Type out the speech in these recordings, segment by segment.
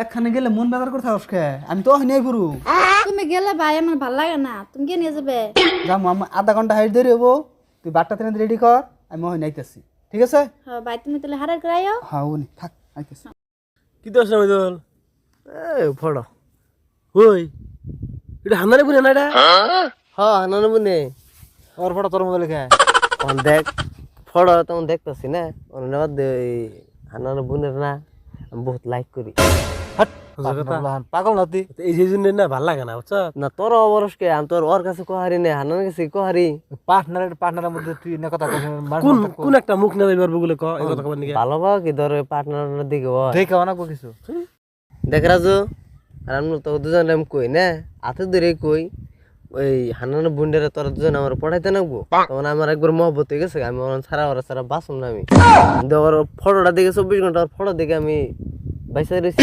একখানে গেলে মন বেজার করে থাকস কে? আমি তো হইনাই পুরু। তুমি গেলে ভাই আমার ভাল লাগে না, তুমি কে নিয়ে যাবে? যাম আধা ঘন্টা হাইট দেরি হবো, তুই বারটা ট্রেন রেডি কর, আমি হইনাইতেছি, ঠিক আছে? হ্যাঁ ভাই, তুমি তাহলে হারার করাইও। হ্যাঁ উনি থাক আইতেছি। কি দোষ না মইদুল এ ফড় ওই এটা হান্নারে বুনে না এটা হ্যাঁ হানানো বুনে ওর ফটো তোর মধ্যে লেখা দেখ ফটো তেমন দেখতেছি না অন্য বাদ দে ওই হানানো বুনের না আমি বহুত লাইক করি পাগল না তুই? এই যে জন্য না ভাল লাগে না বুঝছ না তোর অবরসকে আমি তোর ওর কাছে কোহারি নে হানানোর কাছে কোহারি পার্টনারের মধ্যে তুই না কথা কোন কোন একটা মুখ না যাইবার বলে ক এই কথা কবার নিকে ভালো পাও কি ধর পার্টনারের দিকে ওই দেখে না কিছু। দেখ রাজু আর আমি তো দুজন আমি কই না হাতে ধরে কই ওই হানানো বুন্ডেরে তোরা দুজন আমার পড়াইতে নাকবো তখন আমার একবার মহব্বত হয়ে গেছে আমি সারা ওরা সারা বাসুন না আমি ওর ফটোটা দেখে 24 ঘন্টা ওর ফটো দেখে আমি বাইসা রয়েছি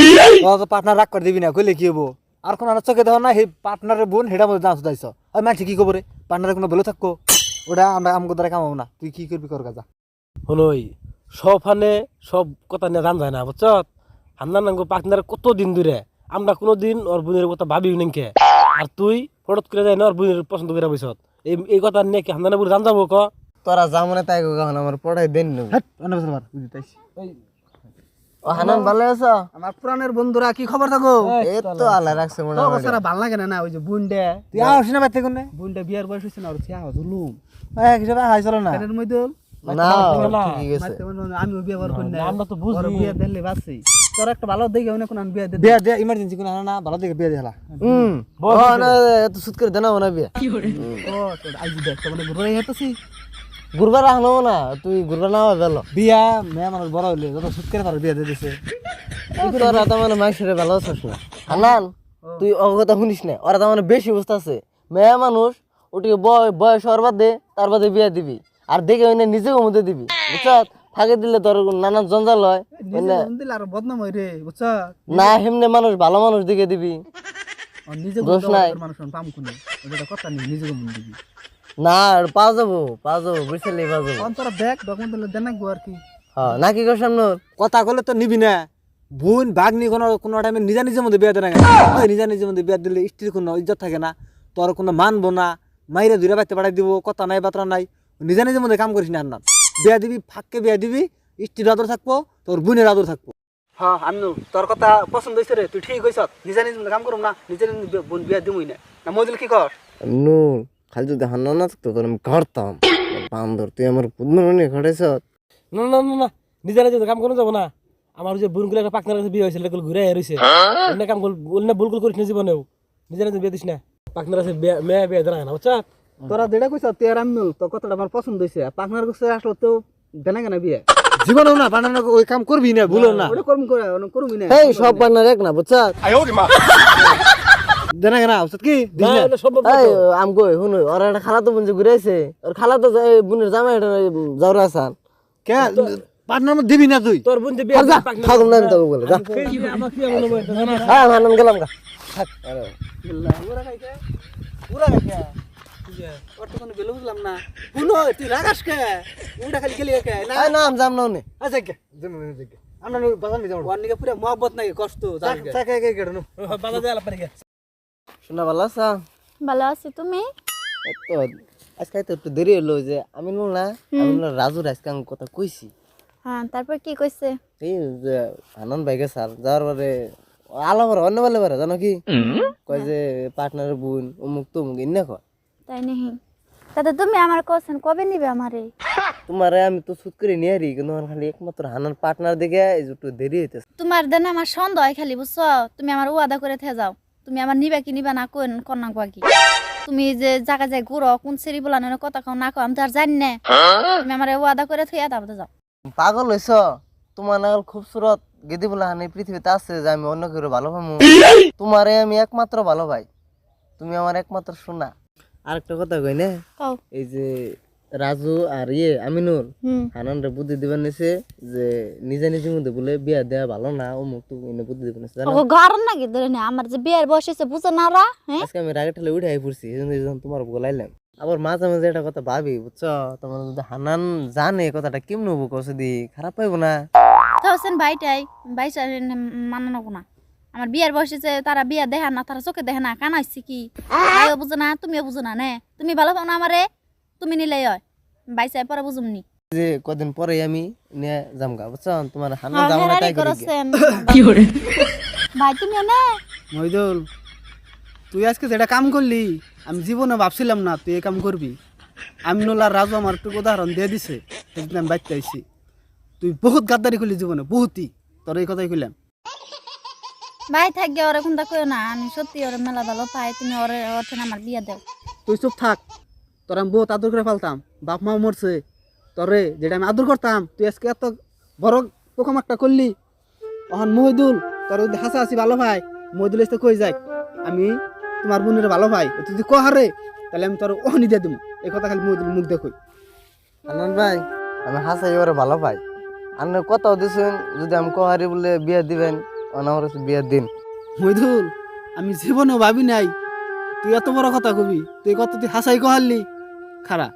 পার্টনার রাগ করে দিবি না, কইলে কি হবো? আর কোন চোখে দেখো না সেই পার্টনারের বোন হেডার মধ্যে ডান্স দাইছ, ওই মানুষ কি খবরে? পার্টনারের কোনো বেলো থাকবো ওটা আমরা আমাকে দ্বারা কামাবো না, তুই কি করবি কর কাজা। হলই সব হানে সব কথা নিয়ে জান যায় না বুঝছ হান্নার নাঙ্গ পার্টনার কত দিন ধরে আমরা কোনোদিন ওর বোনের কথা ভাবি নাকি আর তুই ফটোত করে যায় না ওর বোনের পছন্দ করে বসত এই কথা নিয়ে কি হান্নার বুড়ি জান যাবো ক তোরা যা মনে তাই কখন আমার পড়াই দেন না ও হানান ভালো আছো আমার পুরানের বন্ধুরা কি খবর থাকো? এই তো আল্লাহ রাখছে মনে হয় সারা ভাল লাগে না ওই যে বুনডে তুই আসিস না বাইতে কোনে বুনডে বিয়ার বয়স হয়েছে না, ওর ছিয়া জুলুম এক হিসাবে হাই চলো না এর মধ্যে না ঠিক আছে আমি বিয়ে বার করি না, আমরা তো বুঝি। ওর বিয়ে দিলে বাসি তোর একটা ভালো দেখে অনেক কোন বিয়ে দে বিয়া দিয়া ইমার্জেন্সি কোন না ভালো দেখে বিয়া দিলা ও না এত সুদ করে দেনা না বিয়া ও তো আইজ দেখ তো মানে ঘুরে হেতেছি গুরবার আহলো না তুই গুরবার না ভালো বিয়া মেয়ে মানুষ বড় হইলে যত সুদ করে তার বিয়া দিয়ে দিছে তোরা তো মানে মাইসের ভালো আছিস না হানান তুই অগতা শুনিস না ওরা তো মানে বেশি অবস্থা আছে মেয়ে মানুষ ওটিকে বয়স হওয়ার বাদে তার বাদে বিয়া দিবি আর দেখে ওইনে নিজেও মধ্যে দিবি বুঝছ ফাঁকে দিলে তোর নানান জঞ্জাল হয় নিজে দিল আর বদনাম হই রে বুঝছ না হেমনে মানুষ ভালো মানুষ দিকে দিবি নিজে দোষ নাই। মানুষ পাম কোনে ওটা কথা নেই, নিজে মন দিবি না পাওয়া যাবো বুঝলি পাওয়া যাবো অন্তরা দেখ ডকুমেন্ট দেন না আর কি হ্যাঁ নাকি কর সামনে কথা কলে তো নিবি না বোন ভাগ্নি কোনো কোনো টাইমে নিজা নিজের মধ্যে বিয়া দেয় না ওই নিজা নিজের মধ্যে বিয়া দিলে স্ত্রীর কোনো ইজ্জত থাকে না, তোর কোনো মানবো না, মাইরে ধরে বাইতে পাঠাই দিব, কথা নাই বাতরা নাই, নিজা নিজের মধ্যে কাম করিস না। না বিয়া দিবি ফাঁককে বিয়া দিবি, স্ত্রীর আদর থাকবো, তোর বোনের আদর থাকবো। হ্যাঁ আমি তোর কথা পছন্দ হয়েছে রে, তুই ঠিক কইছ, নিজে নিজে কাম করুম না, নিজে বোন বিয়া দিমই না না মজুল কি কর নু খালি যদি হান্না না থাকতো তোর আমি ঘরতাম বান্দর তুই আমার পুদমনে নিয়ে ঘটেছ না না না না নিজে নিজে কাম করে যাবো না আমার যে বোনগুলো একটা পার্টনার কাছে বিয়ে হয়েছিল এগুলো ঘুরে রয়েছে অন্য কাম অন্য ভুল করিস না জীবনেও নিজে নিজে বিয়ে দিস না পার্টনার আছে মেয়ে বিয়ে দেয় না বুঝছ তোরা যেটা কইছ তুই আর আমি তোর কথাটা আমার পছন্দ হয়েছে, পার্টনার কাছে আসলো তো দেনা কেনা বিয়ে জীবনেও না পাঠানো ওই কাম করবি না, ভুলো না ওটা করবি করে করবি না এই সব পার্টনার এক না বুঝছ দেনা কেনা উচিত কি না এটা সম্ভব না এই তো। আম কই শুনো ওর একটা খালা তো বোন যে ঘুরেছে ওর খালা তো বোনের জামাই এটা যাওয়ার আসান কে পার্টনার মধ্যে দিবি না তুই? তোর বোন যে বিয়ে যা থাকুন না আমি তোকে বলে যা আমার কি মনে হয় না না হ্যাঁ হান্নান গেলাম গা ওরা খাইছে ওরা খাইছে ওর তো কোনো বেলু বুঝলাম না শুনো তুই রাগাস কে ওটা খালি গেলি কে না এই নাম জাম না উনি আচ্ছা কে জমি জমি আমরা বাজার নিয়ে যাবো ওর নিকে পুরো মহব্বত নাই কষ্ট জান কে চাকে কে কেটে বাধা দেওয়া পারে গে শোনা ভালো আছা ভালো আছি, তুমি? এই তো আজকে তো একটু দেরি হলো যে আমি না রাজুর আজকে আমি কথা কইছি হ্যাঁ, তারপর কি কইছে? এই যে আনন্দ ভাইকে স্যার যাওয়ার পরে আলাবার অন্য বলে পারে জানো কি কয় যে পার্টনারের বোন অমুক তমুক ইন্না কয় তাই নেই? তাতে তুমি আমার কোশ্চেন কবে নিবে আমারে? তোমারে আমি তো সুদ করে নিয়ে হারি কিন্তু আমার খালি একমাত্র হানার পার্টনার দেখে এই যে একটু দেরি হইতেছে তোমার দেন আমার সন্দেহ হয় খালি, বুঝছো? তুমি আমার ওয়াদা করে থে যাও, তুমি আমার নিবা কি নিবা না কন্যা কি তুমি যে জায়গা যায় ঘুরো কোন সেরি বলা কথা কও না কও আমি তো আর জানি না, তুমি আমার ওয়াদা করে থইয়া তারপরে যাও। পাগল হইছ তোমার নাগাল খুবসুরত গেদি বলা হানি পৃথিবীতে আছে যে আমি অন্য কেউ ভালো পাবো তোমারে আমি একমাত্র ভালো ভাই, তুমি আমার একমাত্র সোনা। আরেকটা কথা কই না কও। এই যে রাজু আর আমিনুল হানানরে বুদ্ধি দিবার নিছে যে নিজে নিজের মধ্যে বলে বিয়া দেয়া ভালো না ও মুখ তো বুদ্ধি দিবার নিছে জানো ও ঘর নাকি ধরে না আমার যে বিয়ের বয়স হয়েছে বুঝো না ওরা? হ্যাঁ, আজকে আমি রাগে ঠেলে উঠে আই পড়ছি যখন তোমার বলাইলাম আবার মাঝে মাঝে একটা কথা ভাবি বুঝছো তোমার যদি হানান জানে কথাটা কেমন হবো কসে দি খারাপ পাইবো না তাহসেন ভাইটাই ভাই মানানো না আমার বিয়ের বয়সে যে তারা বিয়া দেখে না, তারা চোখে দেখে না, কানা হচ্ছে কি, ভাইও বুঝো না, তুমিও বুঝো না নে, তুমি ভালো পাও না আমারে, তুমি নিলেই হয়, বাইসে পরে বুঝুমনি। যে কদিন পরে আমি নিয়ে জামগা বুঝছো, তোমার হান্না জামানা তাই করি করেছেন ভাই, তুমিও না মহিদুল, তুই আজকে যেটা কাম করলি আমি জীবনে ভাবছিলাম না তুই এই কাম করবি। আমিনুল আর রাজু আমার একটু উদাহরণ দিয়ে দিছে, সেদিন আমি বাইতে আইছি। তুই বহুত গাদ্দারি করলি জীবনে, বহুতই, তোর এই কথাই কইলাম। ভাই থাকবে ওরে কোনটা কইও না, আমি সত্যি ওরে মেলা ভালো পাই, তুমি ওরে ওর থেকে আমার বিয়া দাও। তুই চুপ থাক, তোর আমি বহুত আদর করে ফেলতাম, বাপ মা মরছে, তোরে যেটা আমি আদর করতাম তুই আজকে এত বড় পোকাম একটা করলি। তখন মহিদুল তোর যদি হাসাহাসি ভালো ভাই, মহিদুল এসে কই যায় আমি তোমার বোনের ভালো ভাই, তুই যদি কহারে তাহলে আমি তোর ওহনি দিয়ে দেবো। এই কথা খালি মহিদুল মুখ দেখই। হান্নান ভাই, আমি হাসাই ওরে ভালো পাই, আপনি কথাও দিছেন যদি আমি কহারি বলে বিয়া দিবেন, আমার বিয়া দিন। মহিদুল, আমি জীবনেও ভাবি নাই তুই এত বড় কথা কবি, তুই কত তুই হাসাই কহারলি। খারা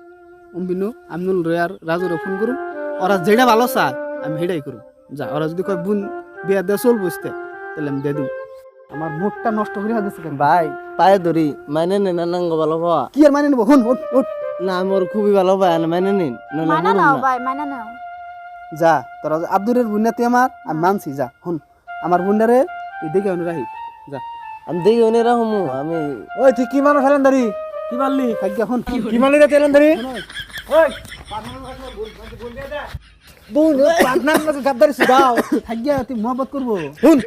অম্বিনু আমিনুল রে আর রাজুরে ফোন করুন, ওরা যেটা ভালো চায় আমি সেটাই করুন। যা, ওরা যদি কয় বোন বিয়া দেওয়া চল বুঝতে, তাহলে আমি দিয়ে দিব। আমার মুখটা নষ্ট করে হাগেছে কেন ভাই পায়ে ধরি মাইনে নেন নাঙ্গ ভালো পাওয়া কি আর মানে নেবো? হুন উঠ উঠ। না, আমার খুবই ভালো পায় না, মাইনে নিন নাহলে মানা মরুন নাও না। ভাই, মানা নাও। যা, তোরা আব্দুরের বোনটা তুই আমার আমি মানছি। যা হুন, আমার বোনটারে তুই দেখে আমি রাখি। যা, আমি দেখি উনি রাখমু আমি। ওই তুই কি মানুষ হেলেন্দারি, কি মারলি? থাকিয়া হুন। কি মারলি রে হেলেন্দারি? বোন পার্টনার নাকি গাদ্দারি সুদাও। থাকিয়া তুই মহব্বত করবো। শুন,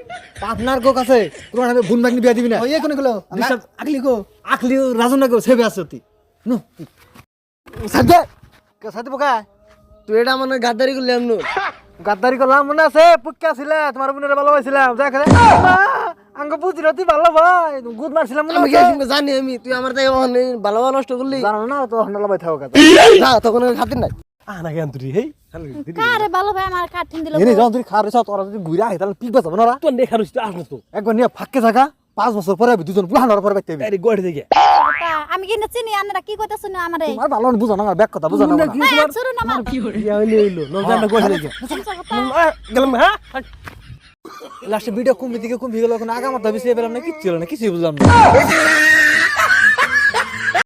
পার্টনার কোক আছে, তোমার আমি বোন বাগনি বিয়া দিবি না। ওই কোনে গেলো আগলি কো আকলি রাজন না কেউ সেবে আছে তুই নু সাজে কে সাথে পোকা তুই এটা মানে গাদ্দারি করলি এমন। গাদ্দারি করলাম মনে আছে, পুক্কা ছিল তোমার বোনের ভালোবাসিলাম, যা খেলে আঙ্গ বুঝিল তুই ভালো ভাই, গুদ মারছিলাম মনে আমি কি আছে? আসলে জানি আমি, তুই আমার তাই ভালো ভালো নষ্ট করলি। জানো না তো হন্ডালা বাই থাকো কথা না তখন আমি খাতির নাই। আনা কেন তুই হেই খালি কারে ভালো ভাই আমার কাঠিন দিল। এনে যখন তুই খাওয়ার সব তোরা যদি ঘুরে আহে তাহলে পিক বাঁচাবো না ওরা। তোর দেখা রইছিস আস না তো একবার নিয়ে ফাঁকে থাকা 5 বছর পরে আমি দুজন পুরানোর পরে বাইতে হবে। আরে গড়ে দেখে আমি কি না চিনি, আপনারা কি কইতাছ না আমারে? তোমার ভালো বুঝো না, আমার ব্যাক কথা বুঝো না আমার। এই শুরু না আমার ইয়া হইলো নজানটা গড়ে দেখে গেলাম হ্যাঁ। লাস্টে ভিডিও কুম্ভি দিকে কুম্ভি গেল, কোনো আগা মাথা বিছিয়ে পেলাম না, কিচ্ছু হলো না, কিছুই বুঝলাম না।